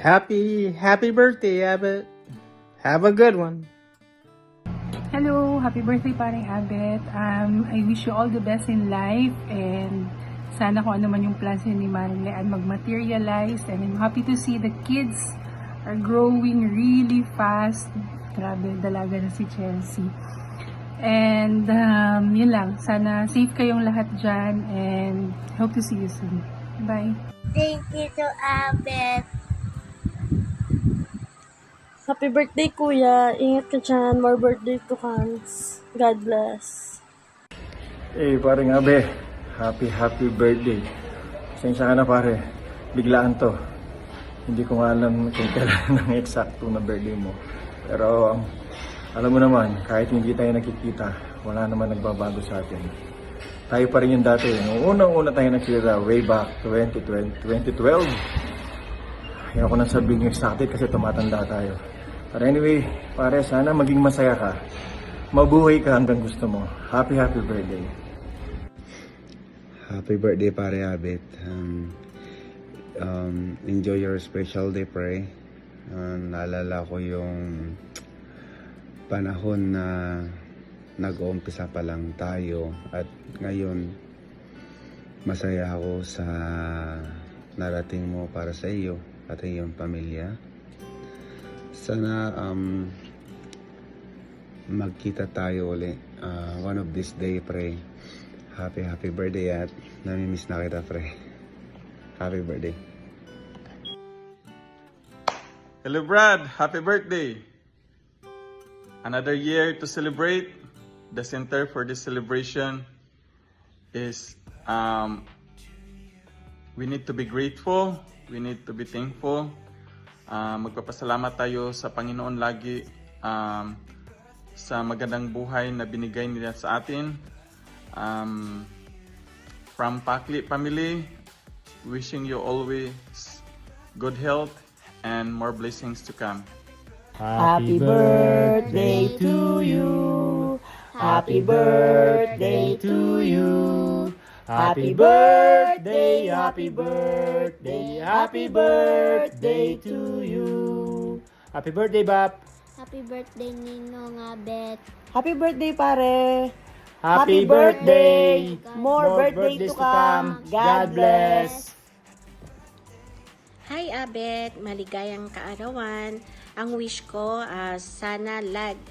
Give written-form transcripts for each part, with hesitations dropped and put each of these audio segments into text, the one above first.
Happy birthday, Abbott. Have a good one. Hello, happy birthday paring Abet. I wish you all the best in life and sana kung ano man yung plans ni Maring Leanne mag-materialize, and I'm happy to see the kids are growing really fast. Grabe, dalaga na si Chelsea. And yun lang, sana safe kayong lahat dyan and hope to see you soon. Bye! Thank you to Abet. Happy birthday, Kuya. Ingat ka dyan. More birthday to comes. God bless. Paring Abe, happy birthday. Pasensya ka na pare, biglaan to. Hindi ko nga alam kung kailan ang eksakto na birthday mo. Pero alam mo naman, kahit hindi tayo nakikita, wala naman nagbabago sa atin. Tayo pa rin yung dati. Noong unang-una tayo nakikita, way back 2012. Ayoko nang sabihin excited kasi tumatanda tayo. But anyway, pare, sana maging masaya ka. Mabuhay ka hanggang gusto mo. Happy birthday. Happy birthday, pare Abet. Enjoy your special day, pre. Naalala ko yung panahon na nag-uumpisa pa lang tayo at ngayon masaya ako sa narating mo para sa iyo at iyong pamilya. Sana magkita tayo uli one of this day, pre. Happy birthday at namimiss na kita, pre. Happy birthday. Hello Brad, happy birthday. Another year to celebrate. The center for this celebration is we need to be grateful, we need to be thankful. Magpapasalamat tayo sa Panginoon lagi sa magandang buhay na binigay nila sa atin. From Pakli family, wishing you always good health and more blessings to come. Happy birthday to you. Happy birthday to you. Happy birthday, happy birthday, happy birthday to you. Happy birthday, Bap. Happy birthday, Ninong Abet. Happy birthday, pare. Happy birthday. More birthdays to come. God bless. Hi Abet, maligayang kaarawan. Ang wish ko, sana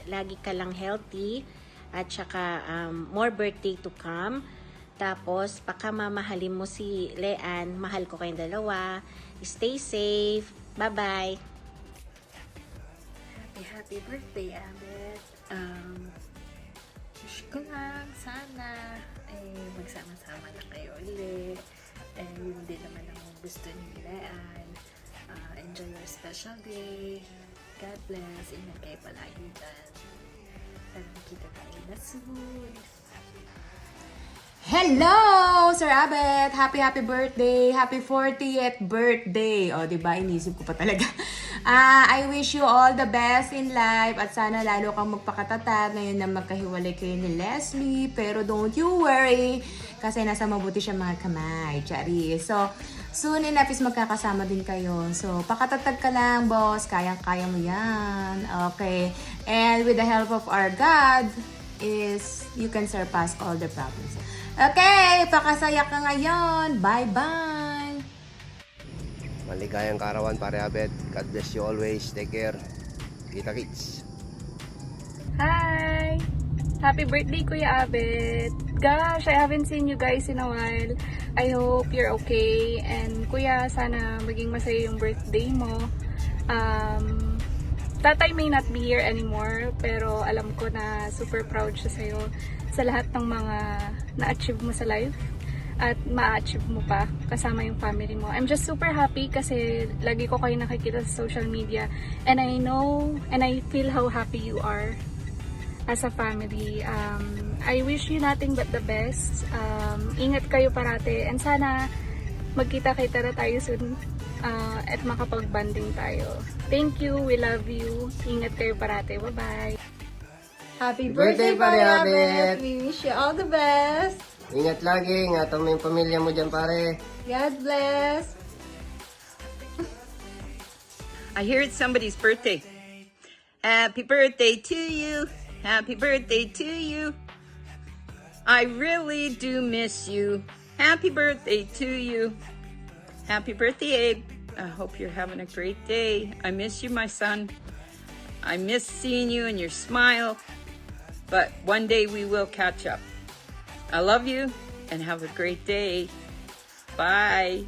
lagi ka lang healthy at saka more birthday to come. Tapos, pakamamahalin mo si Leanne, mahal ko kayong dalawa. Stay safe. Bye-bye. Happy birthday, Abet. Wish ko lang, sana magsama-sama na kayo ulit. Yun din naman ang gusto ni Leanne. Enjoy your special day. God bless. Ingat kayo palagi dyan. Sana makita tayo na soon. Hello, Sir Abet! Happy birthday! Happy 40th birthday! O, diba? Inisip ko pa talaga. I wish you all the best in life at sana lalo kang magpakatatag ngayon na magkahiwalay kayo ni Leslie. Pero don't you worry kasi nasa mabuti siya mga kamay. Chari. So, soon enough is magkakasama din kayo. So, pakatatag ka lang, boss. Kayang-kaya mo yan. Okay. And with the help of our God, is you can surpass all the problems. Okay, pakasaya ka ngayon. Bye-bye! Maligayang kaarawan, pare Abet. God bless you always. Take care. Kita kits. Hi! Happy birthday, Kuya Abet! Gosh, I haven't seen you guys in a while. I hope you're okay. And Kuya, sana maging masaya yung birthday mo. Tatay may not be here anymore, pero alam ko na super proud siya sa'yo sa lahat ng mga na-achieve mo sa life at ma-achieve mo pa kasama yung family mo. I'm just super happy kasi lagi ko kayo nakikita sa social media and I know and I feel how happy you are as a family. I wish you nothing but the best. Ingat kayo parate and sana magkita-kita na tayo soon at makapag-banding tayo. Thank you, we love you. Ingat kayo parate. Bye-bye. Happy birthday, Pare Abet! We wish you all the best! Ingat lagi. Ingatan mo yung pamilya mo dyan, pare. God bless! I hear it's somebody's birthday. Happy birthday to you. Happy birthday to you. I really do miss you. Happy birthday to you. Happy birthday, Abe. I hope you're having a great day. I miss you, my son. I miss seeing you and your smile. But one day we will catch up. I love you and have a great day. Bye.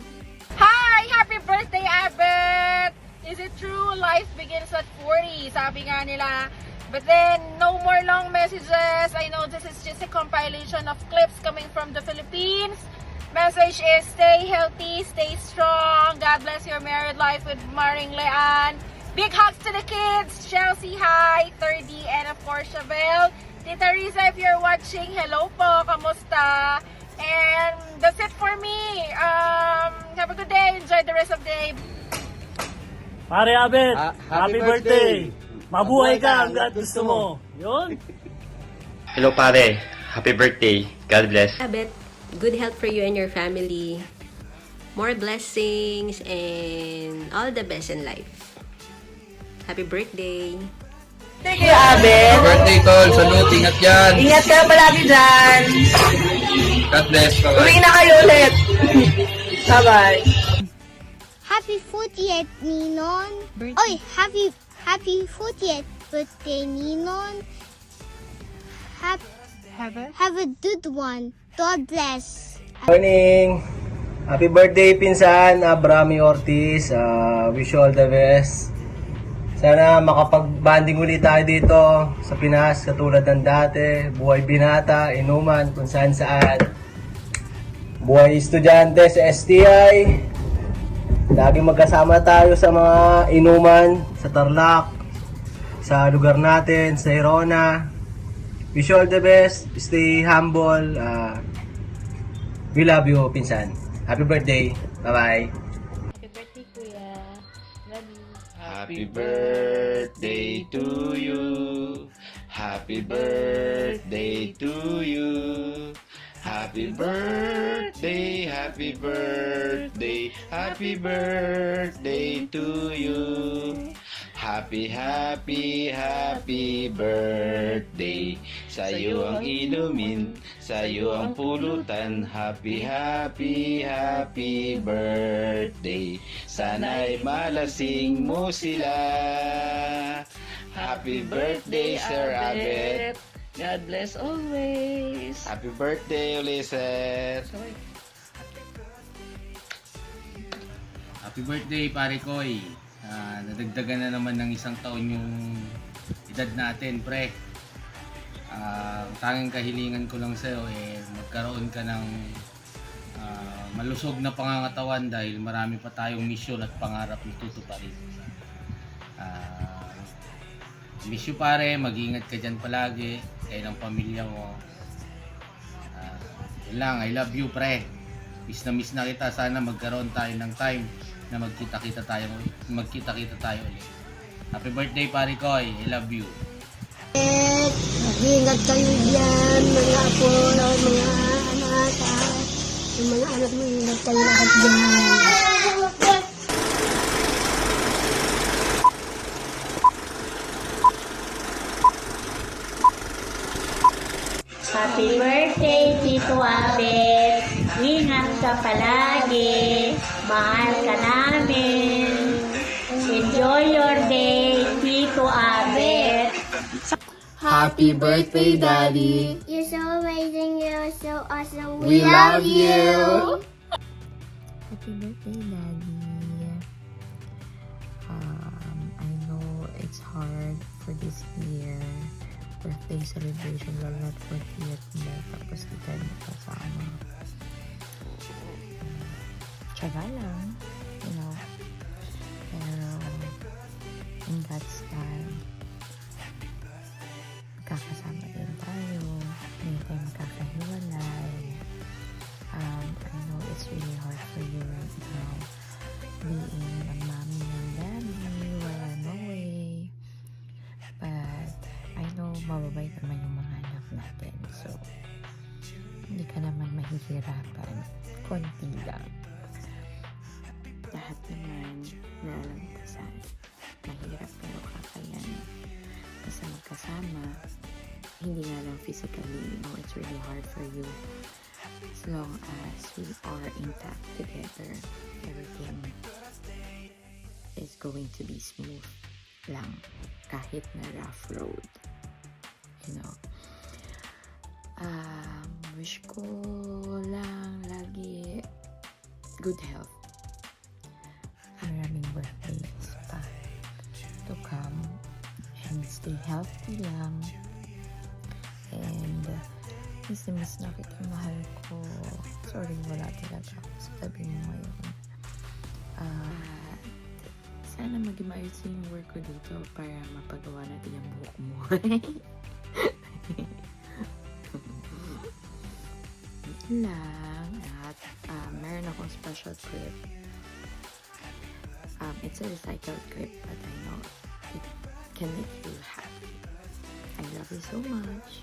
Hi! Happy birthday, Abet! Is it true life begins at 40? Sabi nga nila. But then, no more long messages. I know this is just a compilation of clips coming from the Philippines. Message is stay healthy, stay strong. God bless your married life with Maring Leanne. Big hugs to the kids. Chelsea, hi. 30, and of course, Chabelle. Tita Risa, if you're watching, hello po. Kamusta? And that's it for me. Have a good day. Enjoy the rest of the day. Pare Abet, happy birthday! Mabuhay ka hanggat gusto mo. Yun. Hello pare, happy birthday. God bless. Abet, good health for you and your family. More blessings and all the best in life. Happy birthday. Thank you, Abet. Happy birthday, Tol. Salute, ingat dyan. Ingat ka palagi dyan. God bless. Bye-bye. Uwi na kayo ulit. Bye-bye. Happy 40th, Ninon. Oy, happy 40th birthday, Ninon. Have a good one. God bless. Morning! Happy birthday, Pinsan Abrami Ortiz. Wish you all the best. Sana makapag-banding ulit tayo dito sa Pinas katulad ng dati. Buhay binata, inuman, kung saan saan. Buhay estudyante sa STI. Lagi magkasama tayo sa mga inuman, sa Tarlac, sa lugar natin, sa Hirona. Wish you all the best. Stay humble. We love you, Pinsan. Happy birthday. Bye-bye. Happy birthday, Kuya. Love you. Happy birthday to you. Happy birthday to you. Happy birthday, happy birthday, happy birthday to you. Happy, happy, happy birthday. Sa'yo ang inumin, sa'yo ang pulutan. Happy, happy, happy birthday. Sana'y malasing mo sila. Happy birthday, Sir Abet. God bless always. Happy birthday, Ulises. Happy birthday, pare Koy. Nadagdagan na naman ng isang taon yung edad natin, pre. Tanging kahilingan ko lang sa'yo, magkaroon ka ng malusog na pangangatawan dahil marami pa tayong misyon at pangarap na tutuparin. Miss you, pare, mag-ingat ka dyan palagi, kayo ng pamilya mo. Yun lang, I love you, pre. Miss na kita, sana magkaroon tayo ng time na magkita-kita tayo ulit. Happy birthday, pare Koy, I love you. Mag-ingat kayo dyan, mga apo, mga anak, yung mga anak mo, ingat kayo lahat dyan. Happy birthday, Tito Abet. Ingat ka palagi. Mahal ka namin. Enjoy your day, Tito Abet. Happy birthday, Daddy. You're so amazing, you're so awesome. We love you. Happy birthday, Daddy. I know it's hard for this year. Birthday celebration, lalo na 40th mo, tapos di tayo magkasama. Tsaga lang, you know. Pero, in God's time, magkakasama din tayo. Hindi tayo magkakahiwalay. I know it's really hard for you right now, being a mommy and daddy while I'm away. But, I know mababait naman yung mga anak natin. So, hindi ka naman mahihirapan. Konti lang. Lahat naman nalalampasan. hindi nga lang physically, it's really hard for you. As long as we are intact together, everything is going to be smooth lang, kahit na rough road. Wish ko lang lagi good health. Maraming birthdays pa to come, and stay healthy lang. And miss na kita, mahal ko. Sorry, wala talaga ako sa tabi mo ngayon. Sana maging maayos yung work ko dito para mapagawa natin yung buhok mo. Lang. At meron akong special clip. It's a recycled clip, but I know it can make you happy. I love you so much.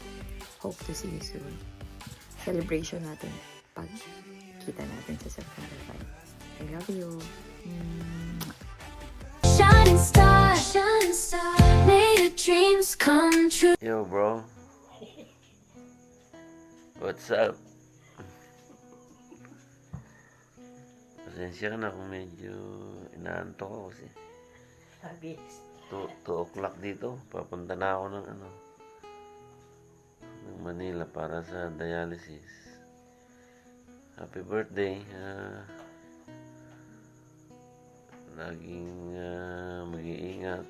Hope to see you soon. Celebration natin pag kita natin sa September 5. I love you. Shining star, may your dreams come true. Yo, bro. What's up? Pasensya ka na kung medyo inaantok ako kasi 2 o'clock dito. Papunta na ako ng Manila para sa dialysis. Happy birthday. Laging mag-iingat.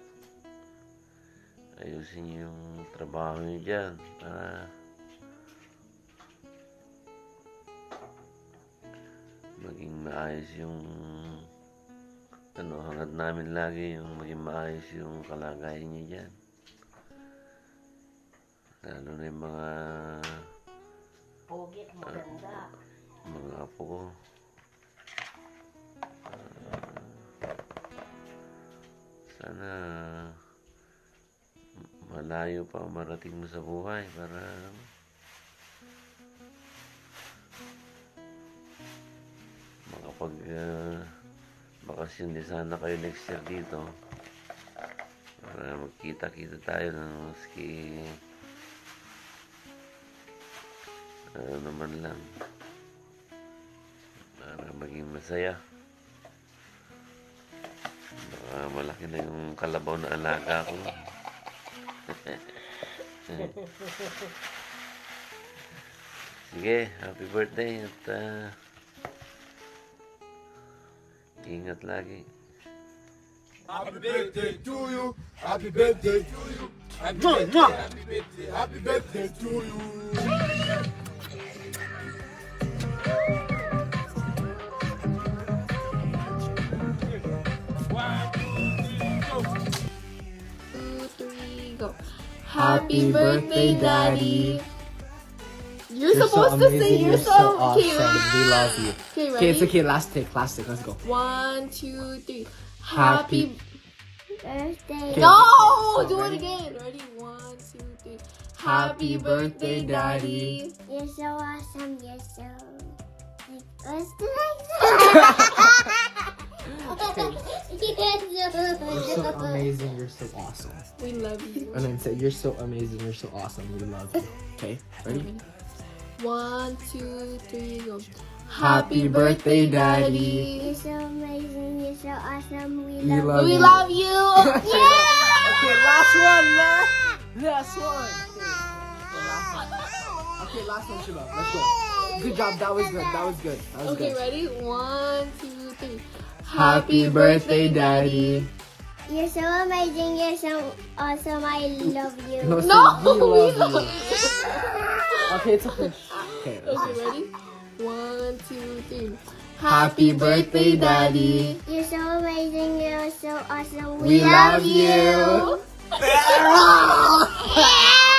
Ayusin niyo yung trabaho niyo dyan para maging maayos yung hangad namin lagi yung maging maayos yung kalagayan niyo dyan. Lalo na yung mga mga apo ko. Sana malayo pa marating mo sa buhay para makapag bakasyon din sana kayo next year dito para magkita-kita tayo ng maski naman lang para maging masaya. Baka malaki na yung kalabaw na alaga ko. Sige, happy birthday at ingat lagi. Happy birthday to you. Happy birthday to you. Happy birthday, happy birthday, happy birthday to you. Happy birthday, Daddy. You're You're supposed so to say amazing, you're so awesome. okay. Ready? We love you. Okay, ready? Okay, it's okay. Last take. Let's go. 1, 2, 3. Happy birthday. No, Okay, do ready? it again. Ready? 1, 2, 3. Happy birthday, Daddy. You're so awesome. You're so what's the You're so amazing. You're so awesome. We love you. And then say, you're so amazing. You're so awesome. We love you. Okay, ready? 1, 2, 3, go. Happy birthday, Daddy. You're so amazing. You're so awesome. We We love love We you. love you. Yeah! Okay, last one. Last one. Okay, last one, Shiba. Let's go. Good job. That was good. That was good. That was Okay, good. ready? 1, 2, 3. Happy birthday, Daddy. You're so amazing. You're so awesome. I love you. No, No, we love you. Okay, it's okay. Okay. Okay, ready? 1, 2, 3. Happy birthday, Daddy. You're so amazing. You're so awesome. We love you. Yeah!